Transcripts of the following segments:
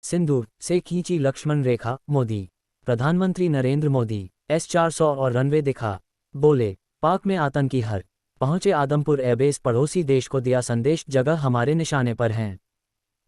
सिंदूर से खींची लक्ष्मण रेखा, मोदी। प्रधानमंत्री नरेंद्र मोदी S-400 और रनवे दिखा, बोले पाक में आतंकी हर पहुंचे आदमपुर एयरबेस, पड़ोसी देश को दिया संदेश, जगह हमारे निशाने पर हैं।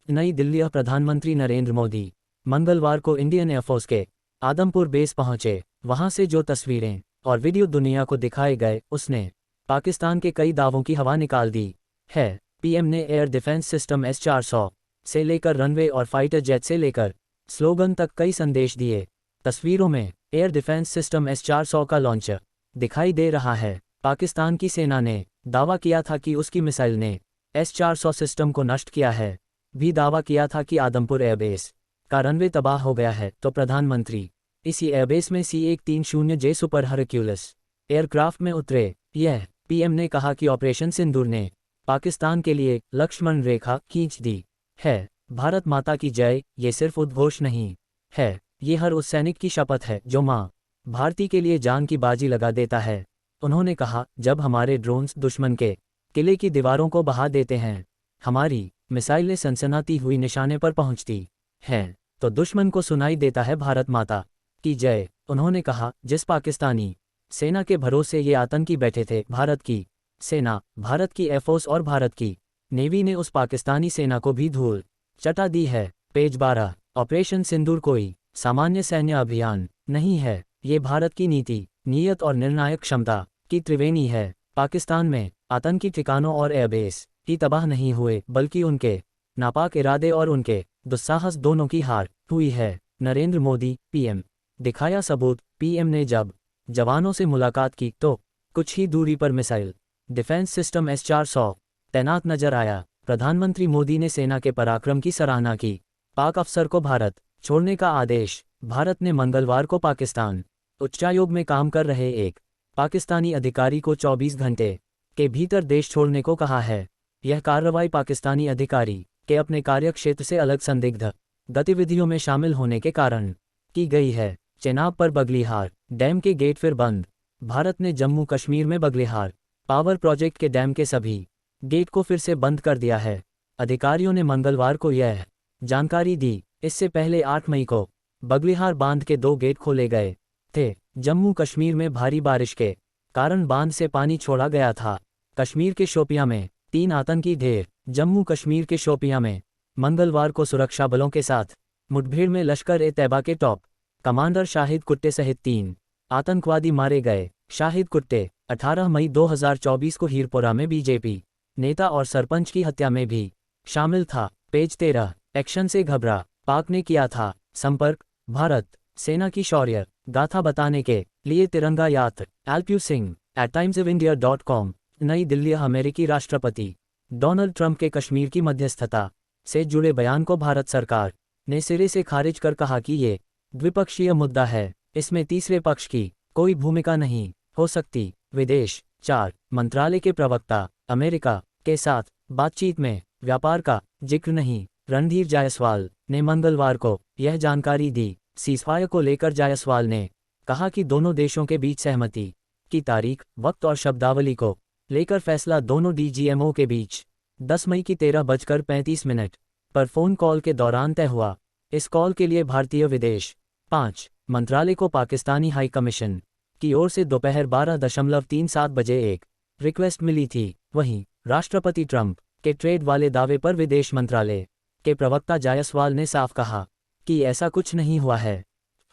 नई दिल्ली। प्रधानमंत्री नरेंद्र मोदी मंगलवार को इंडियन एयरफोर्स के आदमपुर बेस पहुंचे। वहां से जो तस्वीरें और वीडियो दुनिया को दिखाए गए, उसने पाकिस्तान के कई दावों की हवा निकाल दी है। पीएम ने एयर डिफेंस सिस्टम S-400 से लेकर रनवे और फाइटर जेट से लेकर स्लोगन तक कई संदेश दिए। तस्वीरों में एयर डिफेंस सिस्टम S-400 का लॉन्चर दिखाई दे रहा है। पाकिस्तान की सेना ने दावा किया था कि उसकी मिसाइल ने S-400 सिस्टम को नष्ट किया है। भी दावा किया था कि आदमपुर एयरबेस का रनवे तबाह हो गया है। तो प्रधानमंत्री इसी एयरबेस में C-130J सुपर हरक्यूलिस एयरक्राफ्ट में उतरे। यह पीएम ने कहा कि ऑपरेशन सिंदूर ने पाकिस्तान के लिए लक्ष्मण रेखा खींच दी है। भारत माता की जय ये सिर्फ उद्घोष नहीं है, ये हर उस सैनिक की शपथ है जो माँ भारती के लिए जान की बाजी लगा देता है। उन्होंने कहा, जब हमारे ड्रोन्स दुश्मन के किले की दीवारों को बहा देते हैं, हमारी मिसाइलें सनसनाती हुई निशाने पर पहुंचती हैं, तो दुश्मन को सुनाई देता है भारत माता की जय। उन्होंने कहा, जिस पाकिस्तानी सेना के भरोसे ये आतंकी बैठे थे, भारत की सेना, भारत की एयरफोर्स और भारत की नेवी ने उस पाकिस्तानी सेना को भी धूल चटा दी है। पेज 12। ऑपरेशन सिंदूर कोई सामान्य सैन्य अभियान नहीं है, ये भारत की नीति, नीयत और निर्णायक क्षमता की त्रिवेणी है। पाकिस्तान में आतंकी ठिकानों और एयरबेस ही तबाह नहीं हुए, बल्कि उनके नापाक इरादे और उनके दुस्साहस दोनों की हार हुई है। नरेंद्र मोदी पीएम दिखाया सबूत। पीएम ने जब जवानों से मुलाकात की तो कुछ ही दूरी पर मिसाइल डिफेंस सिस्टम S-400 तैनात नजर आया। प्रधानमंत्री मोदी ने सेना के पराक्रम की सराहना की। पाक अफसर को भारत छोड़ने का आदेश। भारत ने मंगलवार को पाकिस्तान उच्चायोग में काम कर रहे एक पाकिस्तानी अधिकारी को 24 घंटे के भीतर देश छोड़ने को कहा है। यह कार्रवाई पाकिस्तानी अधिकारी के अपने कार्यक्षेत्र से अलग संदिग्ध गतिविधियों में शामिल होने के कारण की गई है। चेनाब पर बगलिहार डैम के गेट फिर बंद। भारत ने जम्मू कश्मीर में बगलिहार पावर प्रोजेक्ट के डैम के सभी गेट को फिर से बंद कर दिया है। अधिकारियों ने मंगलवार को यह जानकारी दी। इससे पहले 8 मई को बगलिहार बांध के 2 गेट खोले गए थे। जम्मू कश्मीर में भारी बारिश के कारण बांध से पानी छोड़ा गया था। कश्मीर के शोपियां में 3 आतंकी ढेर। जम्मू कश्मीर के शोपियां में मंगलवार को सुरक्षा बलों के साथ मुठभेड़ में लश्कर-ए-तैयबा के टॉप कमांडर शाहिद कुट्टे सहित 3 आतंकवादी मारे गए। शाहिद कुट्टे 18 मई 2024 को हीरपुरा में बीजेपी नेता और सरपंच की हत्या में भी शामिल था। पेज 13। एक्शन से घबरा पाक ने किया था संपर्क। भारत सेना की शौर्य गाथा बताने के लिए तिरंगा यात्र। एलप्यू सिंह @timesofindia.com। नई दिल्ली। अमेरिकी राष्ट्रपति डोनाल्ड ट्रंप के कश्मीर की मध्यस्थता से जुड़े बयान को भारत सरकार ने सिरे से खारिज कर कहा कि ये द्विपक्षीय मुद्दा है, इसमें तीसरे पक्ष की कोई भूमिका नहीं हो सकती। विदेश 4 मंत्रालय के प्रवक्ता अमेरिका के साथ बातचीत में व्यापार का जिक्र नहीं। रणधीर जायसवाल ने मंगलवार को यह जानकारी दी। सीज़फायर को लेकर जायसवाल ने कहा कि दोनों देशों के बीच सहमति की तारीख, वक्त और शब्दावली को लेकर फैसला दोनों DGMO के बीच 10 मई की 13:35 पर फोन कॉल के दौरान तय हुआ। इस कॉल के लिए भारतीय विदेश 5 मंत्रालय को पाकिस्तानी हाई कमीशन की ओर से दोपहर 12:37 बजे एक रिक्वेस्ट मिली थी। वहीं राष्ट्रपति ट्रंप के ट्रेड वाले दावे पर विदेश मंत्रालय के प्रवक्ता जायसवाल ने साफ कहा कि ऐसा कुछ नहीं हुआ है।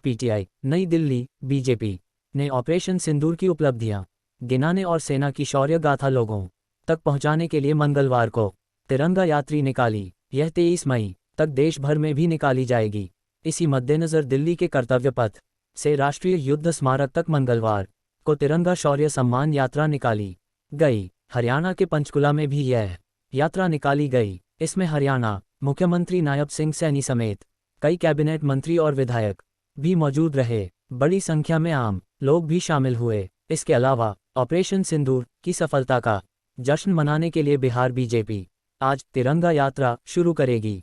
PTI। नई दिल्ली। बीजेपी ने ऑपरेशन सिंदूर की उपलब्धियां गिनाने और सेना की शौर्य गाथा लोगों तक पहुंचाने के लिए मंगलवार को तिरंगा यात्री निकाली। यह 23 मई तक देश भर में भी निकाली जाएगी। इसी मद्देनज़र दिल्ली के कर्तव्य पथ से राष्ट्रीय युद्ध स्मारक तक मंगलवार को तिरंगा शौर्य सम्मान यात्रा निकाली गई। हरियाणा के पंचकुला में भी यह यात्रा निकाली गई। इसमें हरियाणा मुख्यमंत्री नायब सिंह सैनी समेत कई कैबिनेट मंत्री और विधायक भी मौजूद रहे। बड़ी संख्या में आम लोग भी शामिल हुए। इसके अलावा ऑपरेशन सिंदूर की सफलता का जश्न मनाने के लिए बिहार बीजेपी आज तिरंगा यात्रा शुरू करेगी।